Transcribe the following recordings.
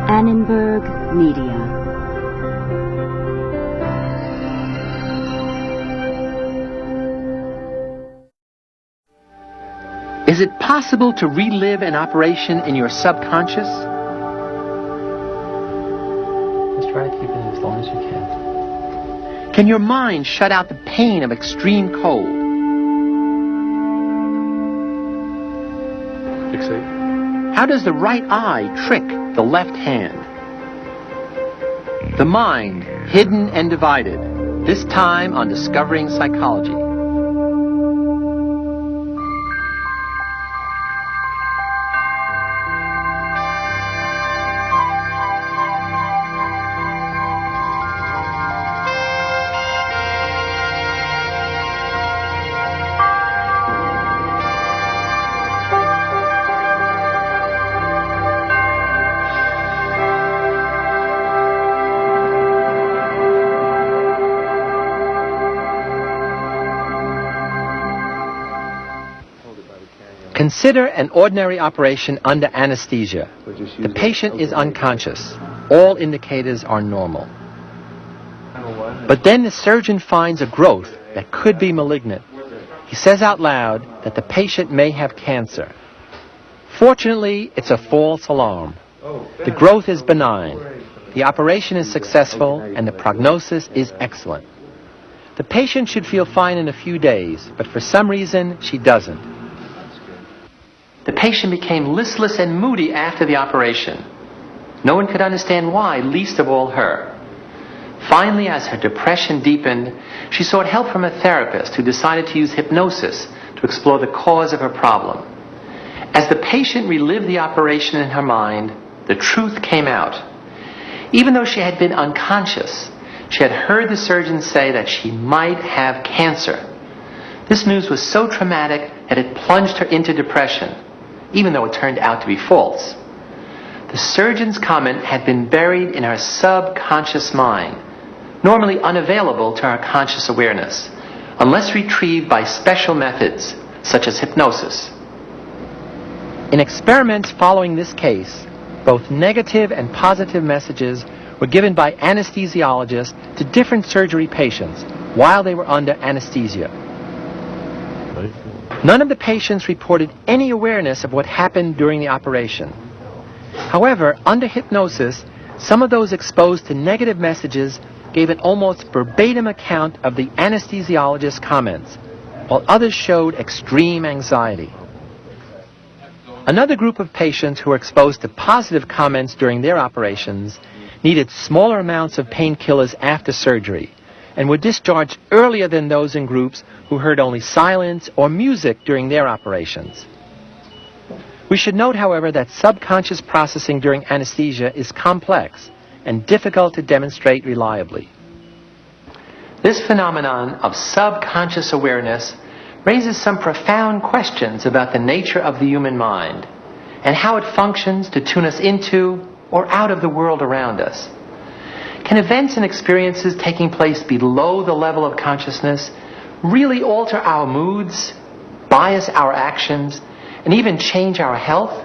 Annenberg Media. Is it possible to relive an operation in your subconscious? Just try to keep it as long as you can. Can your mind shut out the pain of extreme cold? Fixate. How does the right eye trick the left hand? The mind, hidden and divided. This time on Discovering Psychology. Consider an ordinary operation under anesthesia. The patient is unconscious. All indicators are normal. But then the surgeon finds a growth that could be malignant. He says out loud that the patient may have cancer. Fortunately, it's a false alarm. The growth is benign. The operation is successful and the prognosis is excellent. The patient should feel fine in a few days, but for some reason, she doesn't. The patient became listless and moody after the operation. No one could understand why, least of all her. Finally, as her depression deepened, she sought help from a therapist who decided to use hypnosis to explore the cause of her problem. As the patient relived the operation in her mind, the truth came out. Even though she had been unconscious, she had heard the surgeon say that she might have cancer. This news was so traumatic that it plunged her into depression, even though it turned out to be false. The surgeon's comment had been buried in her subconscious mind, normally unavailable to her conscious awareness, unless retrieved by special methods, such as hypnosis. In experiments following this case, both negative and positive messages were given by anesthesiologists to different surgery patients while they were under anesthesia. None of the patients reported any awareness of what happened during the operation. However, under hypnosis, some of those exposed to negative messages gave an almost verbatim account of the anesthesiologist's comments, while others showed extreme anxiety. Another group of patients who were exposed to positive comments during their operations needed smaller amounts of painkillers after surgery and were discharged earlier than those in groups who heard only silence or music during their operations. We should note, however, that subconscious processing during anesthesia is complex and difficult to demonstrate reliably. This phenomenon of subconscious awareness raises some profound questions about the nature of the human mind and how it functions to tune us into or out of the world around us. Can events and experiences taking place below the level of consciousness really alter our moods, bias our actions, and even change our health?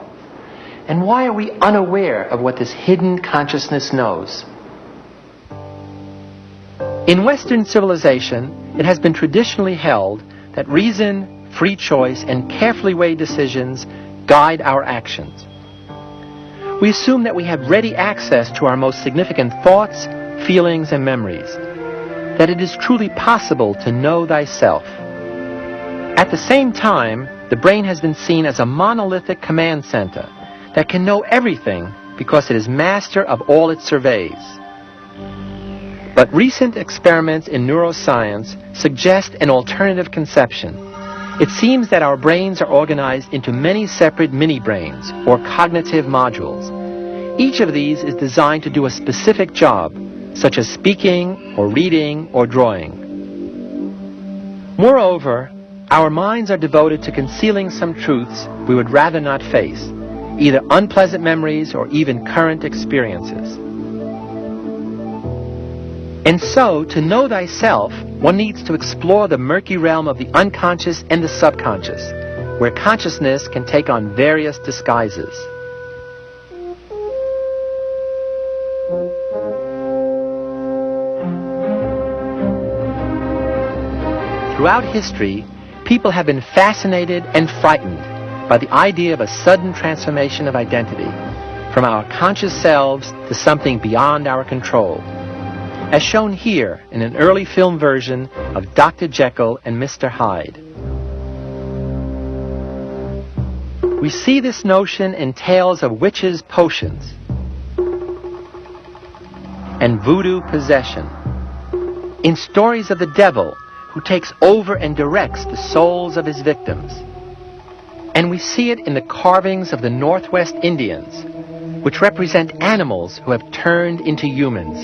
And why are we unaware of what this hidden consciousness knows? In Western civilization, it has been traditionally held that reason, free choice, and carefully weighed decisions guide our actions. We assume that we have ready access to our most significant thoughts, feelings, and memories, that it is truly possible to know thyself. At the same time, the brain has been seen as a monolithic command center that can know everything because it is master of all it surveys. But recent experiments in neuroscience suggest an alternative conception. It seems that our brains are organized into many separate mini-brains, or cognitive modules. Each of these is designed to do a specific job, such as speaking, or reading, or drawing. Moreover, our minds are devoted to concealing some truths we would rather not face, either unpleasant memories or even current experiences. And so, to know thyself, one needs to explore the murky realm of the unconscious and the subconscious, where consciousness can take on various disguises. throughout history, people have been fascinated and frightened by the idea of a sudden transformation of identity, from our conscious selves to something beyond our control, as shown here in an early film version of Dr. Jekyll and Mr. Hyde. We see this notion in tales of witches' potions and voodoo possession, in stories of the devil who takes over and directs the souls of his victims. And we see it in the carvings of the Northwest Indians, which represent animals who have turned into humans.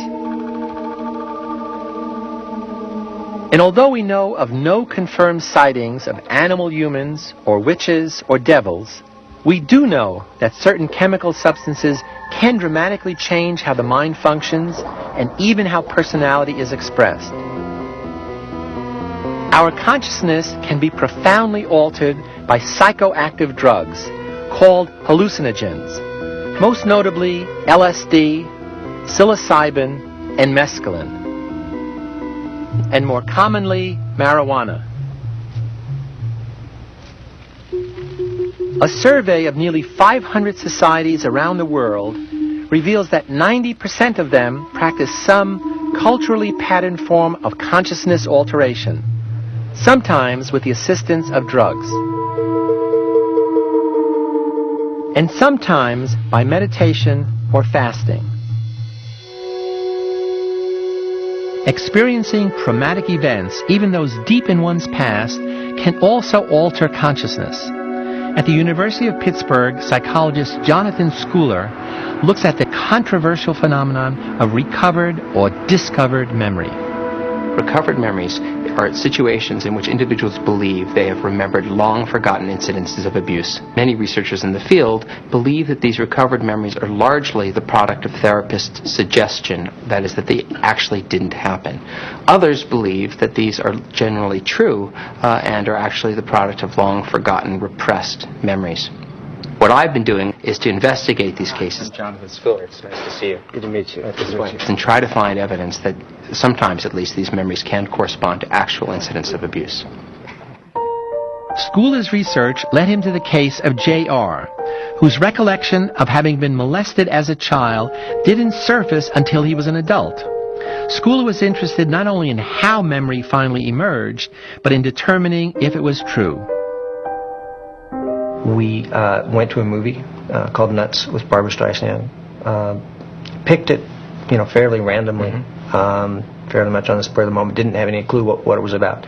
And although we know of no confirmed sightings of animal humans or witches or devils, we do know that certain chemical substances can dramatically change how the mind functions and even how personality is expressed. Our consciousness can be profoundly altered by psychoactive drugs called hallucinogens, most notably LSD, psilocybin, and mescaline, and more commonly, marijuana. A survey of nearly 500 societies around the world reveals that 90% of them practice some culturally patterned form of consciousness alteration, sometimes with the assistance of drugs, and sometimes by meditation or fasting. Experiencing traumatic events, even those deep in one's past, can also alter consciousness. At the University of Pittsburgh, psychologist Jonathan Schooler looks at the controversial phenomenon of recovered or discovered memory. Recovered memories are situations in which individuals believe they have remembered long-forgotten incidences of abuse. Many researchers in the field believe that these recovered memories are largely the product of therapist suggestion, that is, that they actually didn't happen. Others believe that these are generally true and are actually the product of long-forgotten, repressed memories. What I've been doing is to investigate these cases. I'm Jonathan Schooler. It's nice to see you. Good to meet you. And try to find evidence that sometimes, at least, these memories can correspond to actual incidents of abuse. Schooler's research led him to the case of J.R., whose recollection of having been molested as a child didn't surface until he was an adult. Schooler was interested not only in how memory finally emerged, but in determining if it was true. We went to a movie called Nuts with Barbra Streisand. Picked it, fairly randomly, fairly much on the spur of the moment. Didn't have any clue what it was about.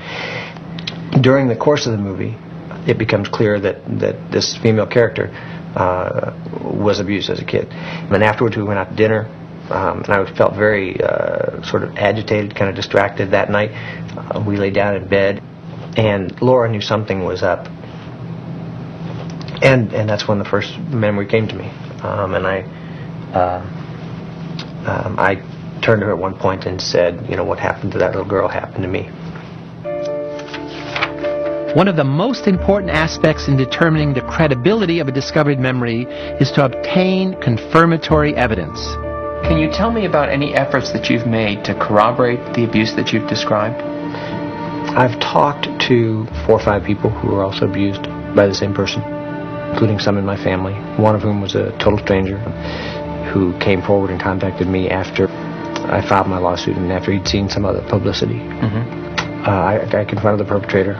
During the course of the movie, it becomes clear that this female character was abused as a kid. And afterwards, we went out to dinner, and I felt very sort of agitated, kind of distracted that night. We lay down in bed, and Laura knew something was up. And that's when the first memory came to me. And I turned to her at one point and said, what happened to that little girl happened to me. One of the most important aspects in determining the credibility of a discovered memory is to obtain confirmatory evidence. Can you tell me about any efforts that you've made to corroborate the abuse that you've described? I've talked to 4 or 5 people who were also abused by the same person, including some in my family, one of whom was a total stranger who came forward and contacted me after I filed my lawsuit and after he'd seen some other publicity. I confronted the perpetrator.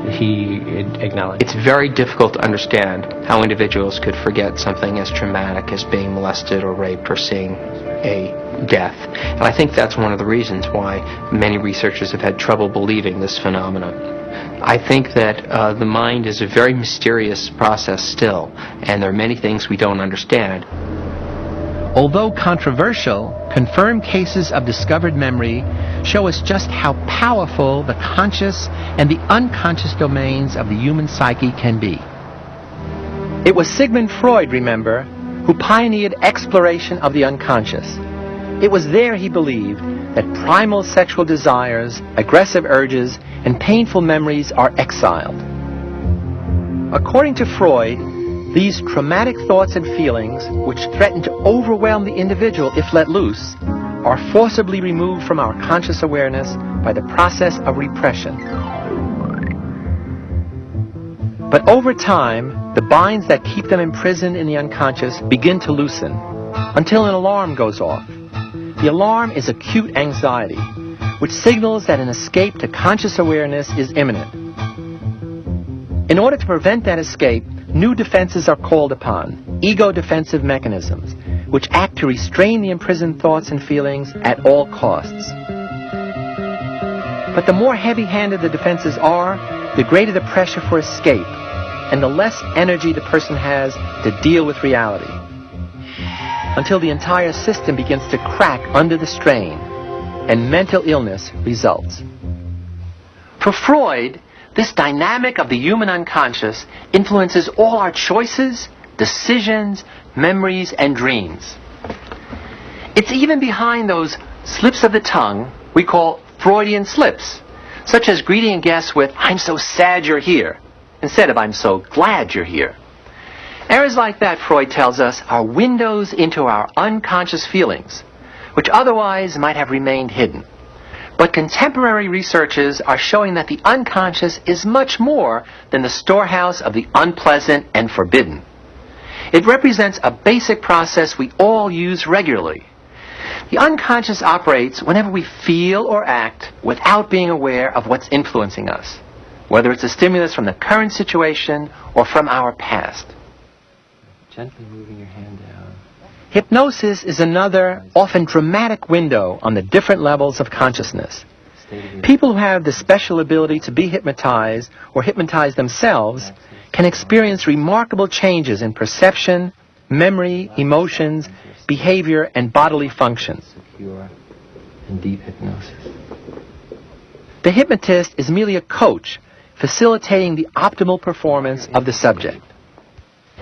He acknowledged. It's very difficult to understand how individuals could forget something as traumatic as being molested or raped or seeing a death. And I think that's one of the reasons why many researchers have had trouble believing this phenomenon. I think that the mind is a very mysterious process still, and there are many things we don't understand. Although controversial, confirmed cases of discovered memory show us just how powerful the conscious and the unconscious domains of the human psyche can be. It was Sigmund Freud, remember, who pioneered exploration of the unconscious. It was there, he believed, that primal sexual desires, aggressive urges, and painful memories are exiled. According to Freud, these traumatic thoughts and feelings, which threaten to overwhelm the individual if let loose, are forcibly removed from our conscious awareness by the process of repression. But over time, the binds that keep them imprisoned in the unconscious begin to loosen, until an alarm goes off. The alarm is acute anxiety, which signals that an escape to conscious awareness is imminent. In order to prevent that escape, new defenses are called upon, ego defensive mechanisms, which act to restrain the imprisoned thoughts and feelings at all costs. But the more heavy-handed the defenses are, the greater the pressure for escape, and the less energy the person has to deal with reality, until the entire system begins to crack under the strain, and mental illness results. For Freud, this dynamic of the human unconscious influences all our choices, decisions, memories, and dreams. It's even behind those slips of the tongue we call Freudian slips, such as greeting guests with, "I'm so sad you're here," instead of, "I'm so glad you're here." Errors like that, Freud tells us, are windows into our unconscious feelings, which otherwise might have remained hidden. But contemporary researches are showing that the unconscious is much more than the storehouse of the unpleasant and forbidden. It represents a basic process we all use regularly. The unconscious operates whenever we feel or act without being aware of what's influencing us, whether it's a stimulus from the current situation or from our past. Gently moving your hand down. Hypnosis is another, often dramatic window on the different levels of consciousness. People who have the special ability to be hypnotized or hypnotize themselves can experience remarkable changes in perception, memory, emotions, behavior, and bodily functions. Secure and deep hypnosis. The hypnotist is merely a coach facilitating the optimal performance of the subject.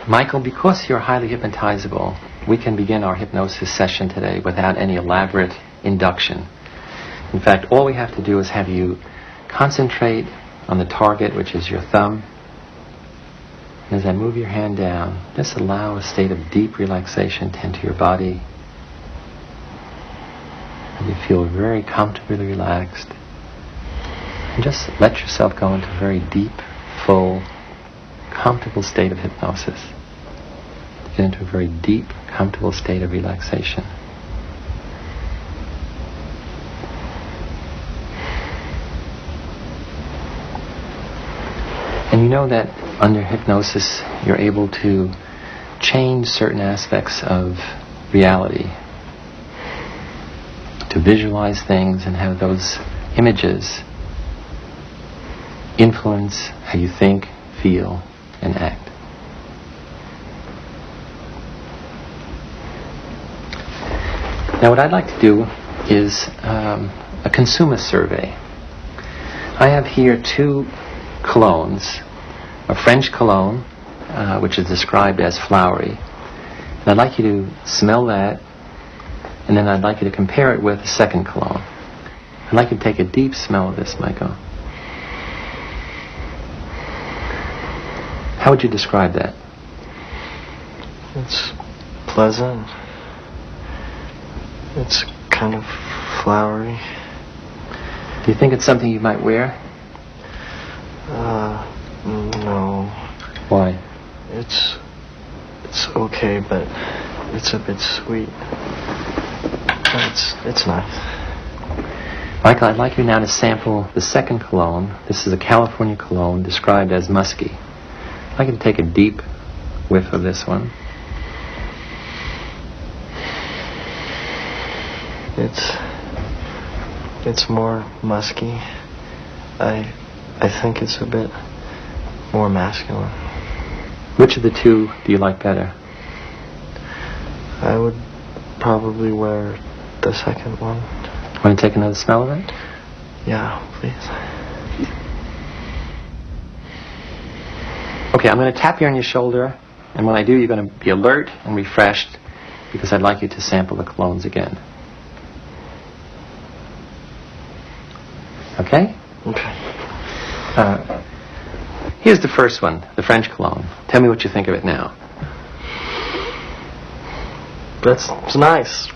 Michael, because you're highly hypnotizable, we can begin our hypnosis session today without any elaborate induction. In fact, all we have to do is have you concentrate on the target, which is your thumb. And as I move your hand down, just allow a state of deep relaxation to enter your body. And you feel very comfortably relaxed. And just let yourself go into a very deep, full, comfortable state of hypnosis. Get into a very deep, comfortable state of relaxation. And you know that under hypnosis you're able to change certain aspects of reality, to visualize things and have those images influence how you think, feel, and act. Now what I'd like to do is a consumer survey. I have here two colognes, a French cologne, which is described as flowery. And I'd like you to smell that, and then I'd like you to compare it with a second cologne. I'd like you to take a deep smell of this, Michael. How would you describe that? It's pleasant. It's kind of flowery. Do you think it's something you might wear? No. Why? It's okay, but it's a bit sweet. But it's nice. Michael, I'd like you now to sample the second cologne. This is a California cologne described as musky. I'd like you to take a deep whiff of this one. It's more musky. I think it's a bit more masculine. Which of the two do you like better? I would probably wear the second one. Want to take another smell of it? Yeah, please. Okay, I'm going to tap you on your shoulder, and when I do, you're going to be alert and refreshed because I'd like you to sample the colognes again. Okay? Okay. Here's the first one, the French cologne. Tell me what you think of it now. It's nice.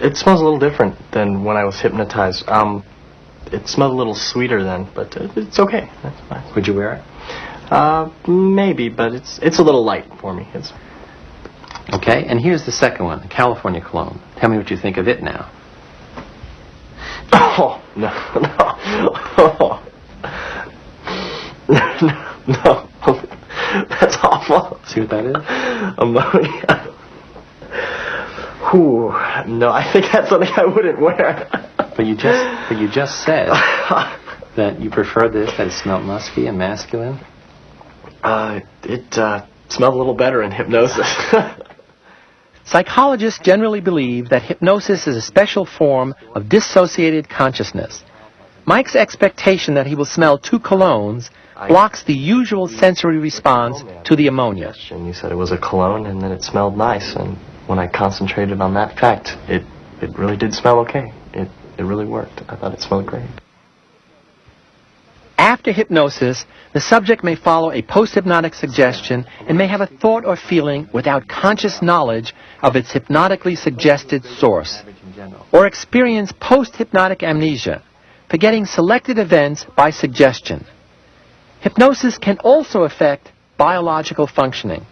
It smells a little different than when I was hypnotized. It smelled a little sweeter then, but it's okay. That's fine. Would you wear it? Maybe, but it's a little light for me. It's Okay, and here's the second one, the California cologne. Tell me what you think of it now. Oh, no. No. That's awful. See what that is? Ammonia. Ooh, no, I think that's something I wouldn't wear. But you just said that you prefer this, that it smelled musky and masculine. It smelled a little better in hypnosis. Psychologists generally believe that hypnosis is a special form of dissociated consciousness. Mike's expectation that he will smell 2 colognes blocks the usual sensory response to the ammonia. And you said it was a cologne and then it smelled nice, and when I concentrated on that fact, it really did smell okay. It really worked. I thought it smelled great. After hypnosis, the subject may follow a post-hypnotic suggestion and may have a thought or feeling without conscious knowledge of its hypnotically suggested source, or experience post-hypnotic amnesia, forgetting selected events by suggestion. Hypnosis can also affect biological functioning.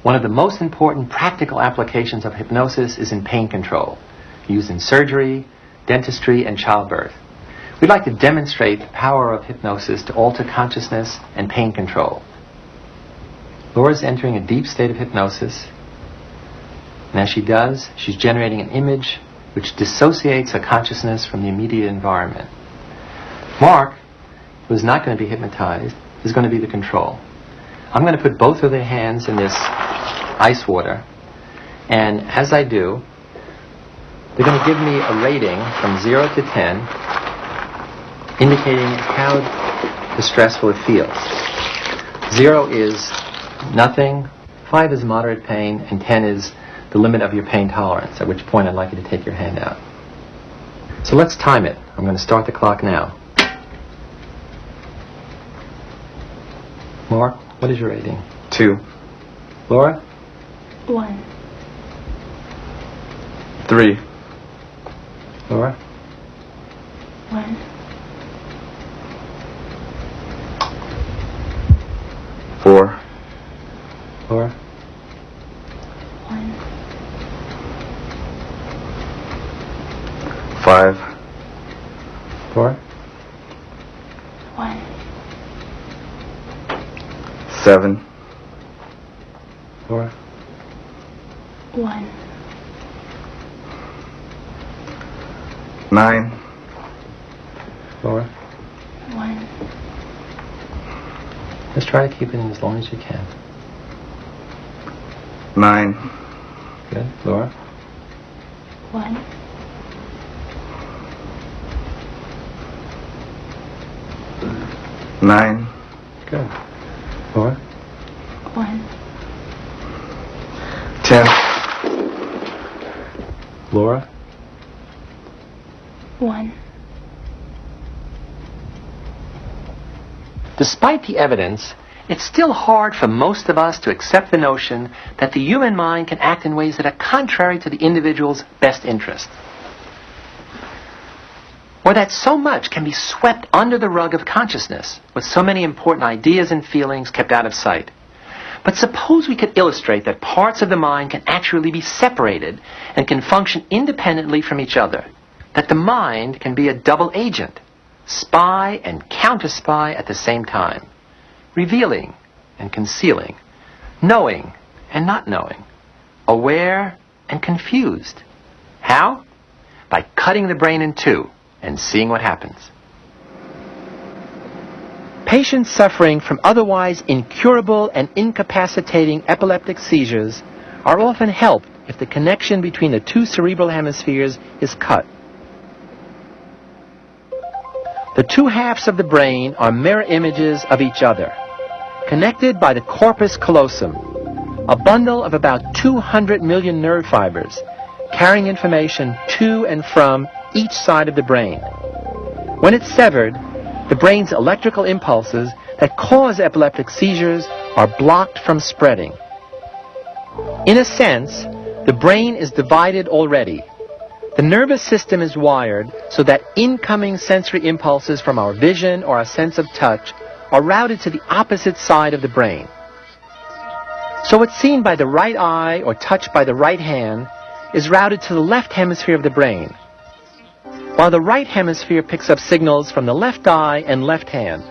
One of the most important practical applications of hypnosis is in pain control, used in surgery, dentistry, and childbirth. We'd like to demonstrate the power of hypnosis to alter consciousness and pain control. Laura's entering a deep state of hypnosis, and as she does, she's generating an image which dissociates her consciousness from the immediate environment. Mark, who is not going to be hypnotized, is going to be the control. I'm going to put both of their hands in this ice water, and as I do, they're going to give me a rating from 0 to 10, indicating how distressful it feels. 0 is nothing, 5 is moderate pain, and 10 is the limit of your pain tolerance, at which point I'd like you to take your hand out. So let's time it. I'm going to start the clock now. Mark, what is your rating? 2. Laura? 1. 3. Laura? 1. 4. Laura? 1. 5. Laura? 1. 7. Laura? 1. 9. Laura? 1. Let's try to keep it in as long as you can. 9. Good. Laura? 1. 9. Good. Laura? 1. 10. Laura? 1. Despite the evidence, it's still hard for most of us to accept the notion that the human mind can act in ways that are contrary to the individual's best interest, or that so much can be swept under the rug of consciousness, with so many important ideas and feelings kept out of sight. But suppose we could illustrate that parts of the mind can actually be separated and can function independently from each other, that the mind can be a double agent, spy and counter-spy at the same time, revealing and concealing, knowing and not knowing, aware and confused. How? By cutting the brain in two and seeing what happens. Patients suffering from otherwise incurable and incapacitating epileptic seizures are often helped if the connection between the two cerebral hemispheres is cut. The two halves of the brain are mirror images of each other, connected by the corpus callosum, a bundle of about 200 million nerve fibers carrying information to and from each side of the brain. When it's severed, the brain's electrical impulses that cause epileptic seizures are blocked from spreading. In a sense, the brain is divided already, The nervous system is wired so that incoming sensory impulses from our vision or our sense of touch are routed to the opposite side of the brain. So what's seen by the right eye or touched by the right hand is routed to the left hemisphere of the brain, while the right hemisphere picks up signals from the left eye and left hand.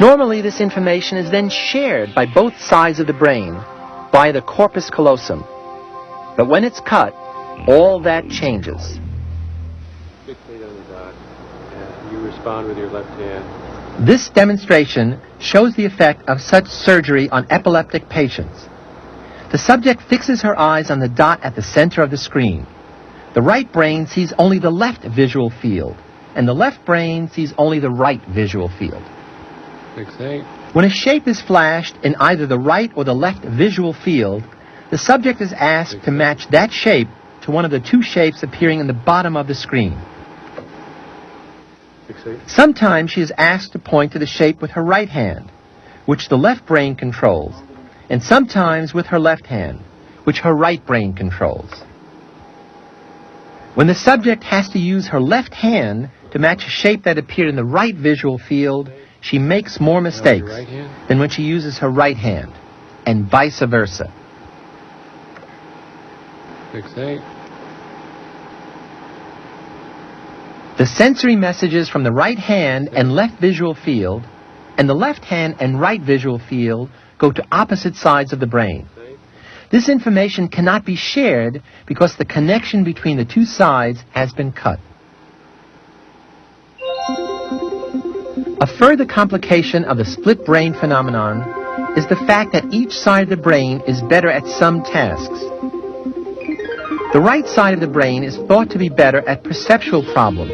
Normally, this information is then shared by both sides of the brain via the corpus callosum. But when it's cut, all that changes. Fixate on the dot, and you respond with your left hand. This demonstration shows the effect of such surgery on epileptic patients. The subject fixes her eyes on the dot at the center of the screen. The right brain sees only the left visual field, and the left brain sees only the right visual field. Fixate. When a shape is flashed in either the right or the left visual field, the subject is asked to match that shape to one of the two shapes appearing in the bottom of the screen. Fixate. Sometimes she is asked to point to the shape with her right hand, which the left brain controls, and sometimes with her left hand, which her right brain controls. When the subject has to use her left hand to match a shape that appeared in the right visual field, she makes more mistakes than when she uses her right hand, and vice versa. Fixate. The sensory messages from the right hand and left visual field and the left hand and right visual field go to opposite sides of the brain. This information cannot be shared because the connection between the two sides has been cut. A further complication of the split brain phenomenon is the fact that each side of the brain is better at some tasks. The right side of the brain is thought to be better at perceptual problems,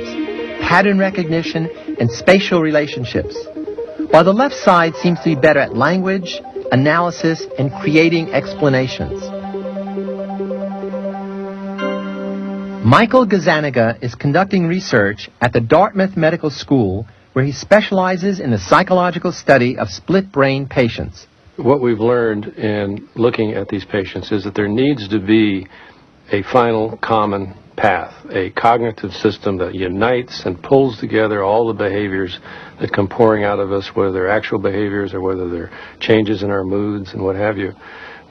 pattern recognition, and spatial relationships, while the left side seems to be better at language, analysis, and creating explanations. Michael Gazzaniga is conducting research at the Dartmouth Medical School, where he specializes in the psychological study of split brain patients. What we've learned in looking at these patients is that there needs to be a final common path, a cognitive system that unites and pulls together all the behaviors that come pouring out of us, whether they're actual behaviors or whether they're changes in our moods and what have you.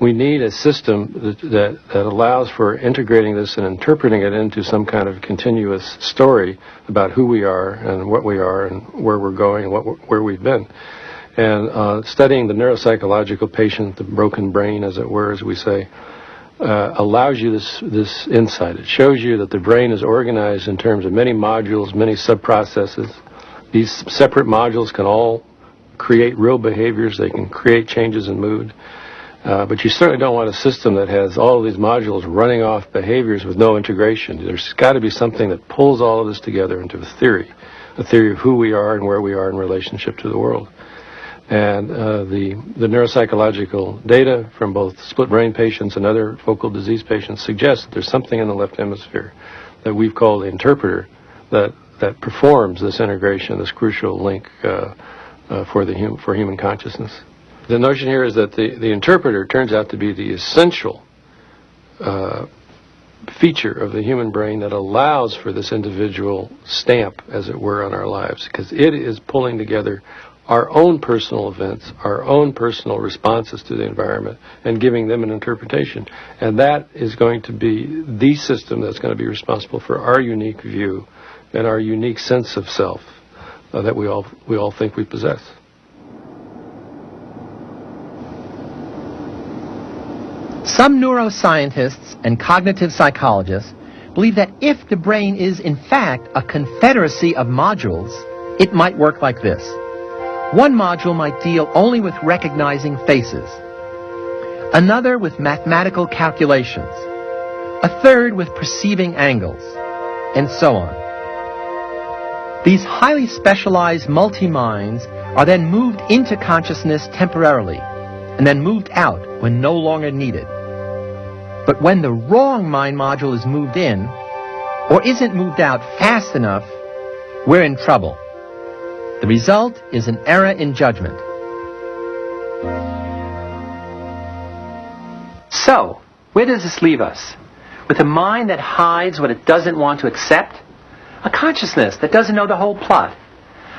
We need a system that allows for integrating this and interpreting it into some kind of continuous story about who we are and what we are and where we're going and where we've been. And studying the neuropsychological patient, the broken brain, as it were, as we say, allows you this insight. It shows you that the brain is organized in terms of many modules, many subprocesses. These separate modules can all create real behaviors. They can create changes in mood. But you certainly don't want a system that has all of these modules running off behaviors with no integration. There's got to be something that pulls all of this together into a theory of who we are and where we are in relationship to the world. And the neuropsychological data from both split brain patients and other focal disease patients suggests that there's something in the left hemisphere that we've called the interpreter that performs this integration, this crucial link for human consciousness. The notion here is that the interpreter turns out to be the essential feature of the human brain that allows for this individual stamp, as it were, on our lives, because it is pulling together our own personal events, our own personal responses to the environment, and giving them an interpretation. And that is going to be the system that's going to be responsible for our unique view and our unique sense of self that we all think we possess. Some neuroscientists and cognitive psychologists believe that if the brain is in fact a confederacy of modules, it might work like this. One module might deal only with recognizing faces, another with mathematical calculations, a third with perceiving angles, and so on. These highly specialized multi-minds are then moved into consciousness temporarily, and then moved out when no longer needed. But when the wrong mind module is moved in, or isn't moved out fast enough, we're in trouble. The result is an error in judgment. So, where does this leave us? with a mind that hides what it doesn't want to accept, a consciousness that doesn't know the whole plot,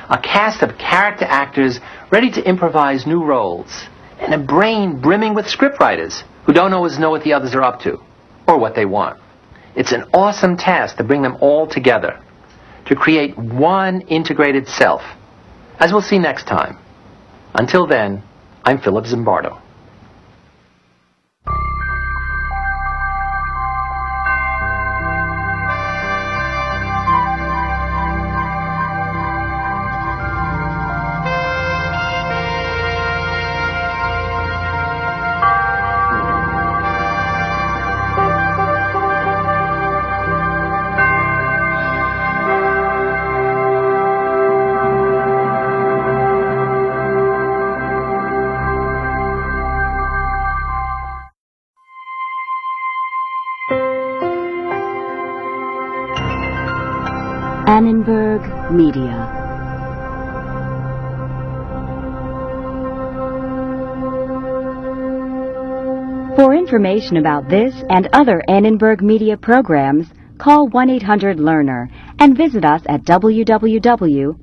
a cast of character actors ready to improvise new roles, and a brain brimming with scriptwriters who don't always know what the others are up to or what they want. It's an awesome task to bring them all together, to create one integrated self, as we'll see next time. Until then, I'm Philip Zimbardo. Annenberg Media. For information about this and other Annenberg Media programs, call 1-800-LEARNER and visit us at www.learner.org.